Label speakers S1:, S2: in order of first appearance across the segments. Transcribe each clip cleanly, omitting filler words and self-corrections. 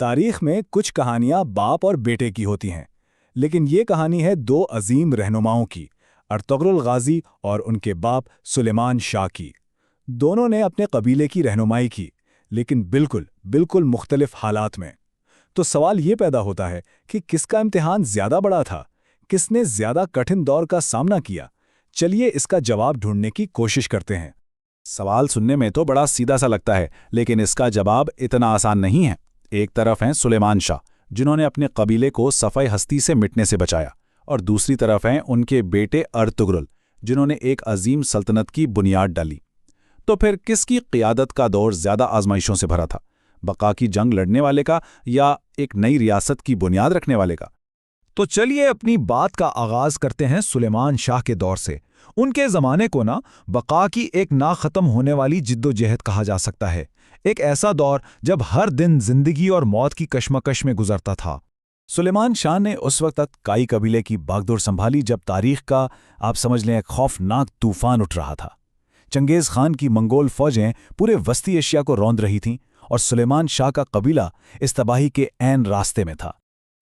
S1: تاریخ میں کچھ کہانیاں باپ اور بیٹے کی ہوتی ہیں، لیکن یہ کہانی ہے دو عظیم رہنماؤں کی، ارطغرل غازی اور ان کے باپ سلیمان شاہ کی۔ دونوں نے اپنے قبیلے کی رہنمائی کی، لیکن بالکل مختلف حالات میں۔ تو سوال یہ پیدا ہوتا ہے کہ کس کا امتحان زیادہ بڑا تھا؟ کس نے زیادہ کٹھن دور کا سامنا کیا؟ چلیے اس کا جواب ڈھونڈنے کی کوشش کرتے ہیں۔
S2: سوال سننے میں تو بڑا سیدھا سا لگتا ہے، لیکن اس کا جواب اتنا آسان نہیں ہے۔ ایک طرف ہیں سلیمان شاہ، جنہوں نے اپنے قبیلے کو صفحہ ہستی سے مٹنے سے بچایا، اور دوسری طرف ہیں ان کے بیٹے ارطغرل، جنہوں نے ایک عظیم سلطنت کی بنیاد ڈالی۔ تو پھر کس کی قیادت کا دور زیادہ آزمائشوں سے بھرا تھا؟ بقا کی جنگ لڑنے والے کا یا ایک نئی ریاست کی بنیاد رکھنے والے کا؟
S3: تو چلیے اپنی بات کا آغاز کرتے ہیں سلیمان شاہ کے دور سے۔ ان کے زمانے کو بقا کی ایک نہ ختم ہونے والی جدوجہد کہا جا سکتا ہے۔ ایک ایسا دور جب ہر دن زندگی اور موت کی کشمکش میں گزرتا تھا۔
S1: سلیمان شاہ نے اس وقت تک کائی قبیلے کی باگدور سنبھالی جب تاریخ کا آپ سمجھ لیں ایک خوفناک طوفان اٹھ رہا تھا۔ چنگیز خان کی منگول فوجیں پورے وسطی ایشیا کو روند رہی تھیں، اور سلیمان شاہ کا قبیلہ اس تباہی کے عین راستے میں تھا۔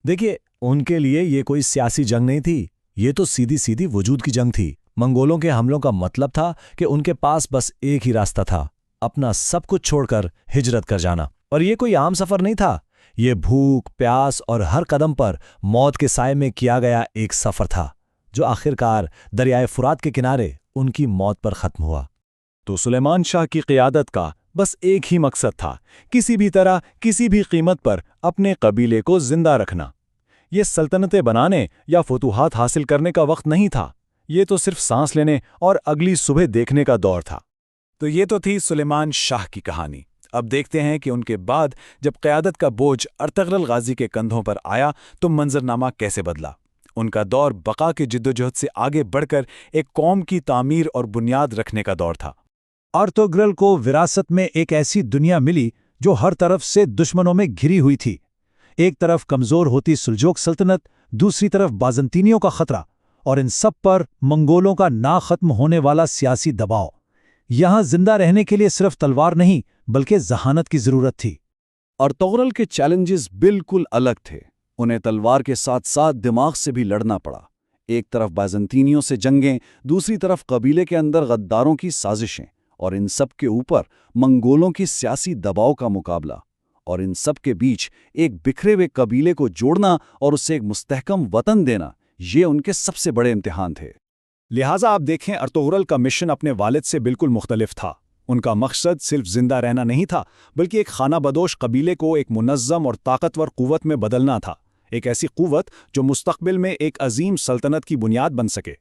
S4: دیکھیے، ان کے لیے یہ کوئی سیاسی جنگ نہیں تھی، یہ تو سیدھی وجود کی جنگ تھی۔ منگولوں کے حملوں کا مطلب تھا کہ ان کے پاس بس ایک ہی راستہ تھا، اپنا سب کچھ چھوڑ کر ہجرت کر جانا۔ اور یہ کوئی عام سفر نہیں تھا، یہ بھوک، پیاس اور ہر قدم پر موت کے سائے میں کیا گیا ایک سفر تھا، جو آخرکار دریائے فرات کے کنارے ان کی موت پر ختم ہوا۔
S1: تو سلیمان شاہ کی قیادت کا بس ایک ہی مقصد تھا، کسی بھی طرح، کسی بھی قیمت پر اپنے قبیلے کو زندہ رکھنا۔ یہ سلطنتیں بنانے یا فتوحات حاصل کرنے کا وقت نہیں تھا، یہ تو صرف سانس لینے اور اگلی صبح دیکھنے کا دور تھا۔ تو یہ تو تھی سلیمان شاہ کی کہانی۔ اب دیکھتے ہیں کہ ان کے بعد جب قیادت کا بوجھ ارطغرل غازی کے کندھوں پر آیا تو منظرنامہ کیسے بدلا۔ ان کا دور بقا کی جدوجہد سے آگے بڑھ کر ایک قوم کی تعمیر اور بنیاد رکھنے کا دور تھا۔
S3: ارطغرل کو وراثت میں ایک ایسی دنیا ملی جو ہر طرف سے دشمنوں میں گھری ہوئی تھی۔ ایک طرف کمزور ہوتی سلجوق سلطنت، دوسری طرف بازنطینیوں کا خطرہ، اور ان سب پر منگولوں کا نہ ختم ہونے والا سیاسی دباؤ۔ یہاں زندہ رہنے کے لیے صرف تلوار نہیں بلکہ ذہانت کی ضرورت تھی۔
S2: ارطغرل کے چیلنجز بالکل الگ تھے۔ انہیں تلوار کے ساتھ ساتھ دماغ سے بھی لڑنا پڑا۔ ایک طرف بازنطینیوں سے جنگیں، دوسری طرف قبیلے کے اندر غداروں کی سازشیں، اور ان سب کے اوپر منگولوں کی سیاسی دباؤ کا مقابلہ، اور ان سب کے بیچ ایک بکھرے ہوئے قبیلے کو جوڑنا اور اسے ایک مستحکم وطن دینا، یہ ان کے سب سے بڑے امتحان تھے۔
S1: لہٰذا آپ دیکھیں، ارطغرل کا مشن اپنے والد سے بالکل مختلف تھا۔ ان کا مقصد صرف زندہ رہنا نہیں تھا، بلکہ ایک خانہ بدوش قبیلے کو ایک منظم اور طاقتور قوت میں بدلنا تھا، ایک ایسی قوت جو مستقبل میں ایک عظیم سلطنت کی بنیاد بن سکے۔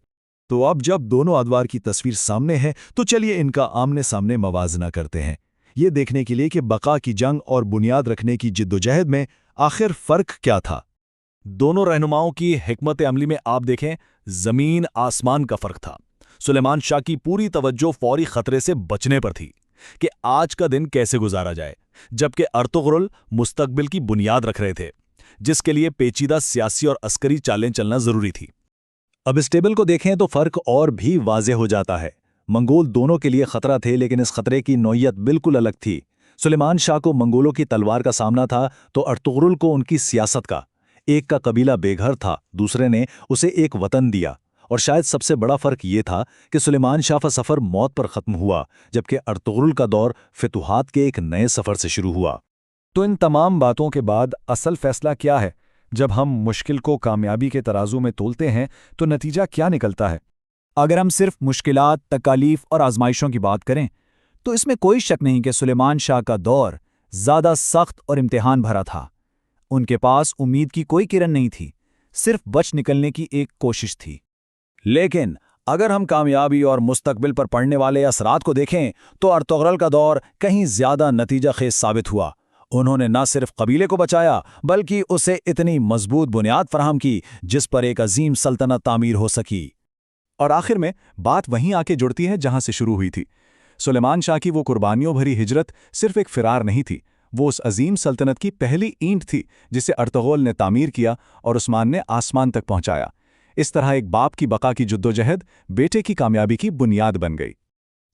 S3: تو اب جب دونوں ادوار کی تصویر سامنے ہے تو چلیے ان کا آمنے سامنے موازنہ کرتے ہیں، یہ دیکھنے کے لیے کہ بقا کی جنگ اور بنیاد رکھنے کی جدوجہد میں آخر فرق کیا تھا۔
S4: دونوں رہنماؤں کی حکمت عملی میں آپ دیکھیں، زمین آسمان کا فرق تھا۔ سلیمان شاہ کی پوری توجہ فوری خطرے سے بچنے پر تھی کہ آج کا دن کیسے گزارا جائے، جبکہ ارطغرل مستقبل کی بنیاد رکھ رہے تھے، جس کے لیے پیچیدہ سیاسی اور عسکری چالیں چلنا ضروری تھی۔
S3: اب اس ٹیبل کو دیکھیں تو فرق اور بھی واضح ہو جاتا ہے۔ منگول دونوں کے لیے خطرہ تھے، لیکن اس خطرے کی نوعیت بالکل الگ تھی۔ سلیمان شاہ کو منگولوں کی تلوار کا سامنا تھا تو ارطغرل کو ان کی سیاست کا۔ ایک کا قبیلہ بے گھر تھا، دوسرے نے اسے ایک وطن دیا، اور شاید سب سے بڑا فرق یہ تھا کہ سلیمان شاہ کا سفر موت پر ختم ہوا، جبکہ ارطغرل کا دور فتوحات کے ایک نئے سفر سے شروع ہوا۔
S1: تو ان تمام باتوں کے بعد اصل فیصلہ کیا ہے؟ جب ہم مشکل کو کامیابی کے ترازو میں تولتے ہیں تو نتیجہ کیا نکلتا ہے؟ اگر ہم صرف مشکلات، تکالیف اور آزمائشوں کی بات کریں تو اس میں کوئی شک نہیں کہ سلیمان شاہ کا دور زیادہ سخت اور امتحان بھرا تھا۔ ان کے پاس امید کی کوئی کرن نہیں تھی، صرف بچ نکلنے کی ایک کوشش تھی۔ لیکن اگر ہم کامیابی اور مستقبل پر پڑنے والے اثرات کو دیکھیں تو ارطغرل کا دور کہیں زیادہ نتیجہ خیز ثابت ہوا۔ انہوں نے نہ صرف قبیلے کو بچایا بلکہ اسے اتنی مضبوط بنیاد فراہم کی جس پر ایک عظیم سلطنت تعمیر ہو سکی۔ اور آخر میں بات وہیں آ کے جڑتی ہے جہاں سے شروع ہوئی تھی۔ سلیمان شاہ کی وہ قربانیوں بھری ہجرت صرف ایک فرار نہیں تھی، وہ اس عظیم سلطنت کی پہلی اینٹ تھی جسے ارطغرل نے تعمیر کیا اور عثمان نے آسمان تک پہنچایا۔ اس طرح ایک باپ کی بقا کی جدوجہد بیٹے کی کامیابی کی بنیاد بن گئی۔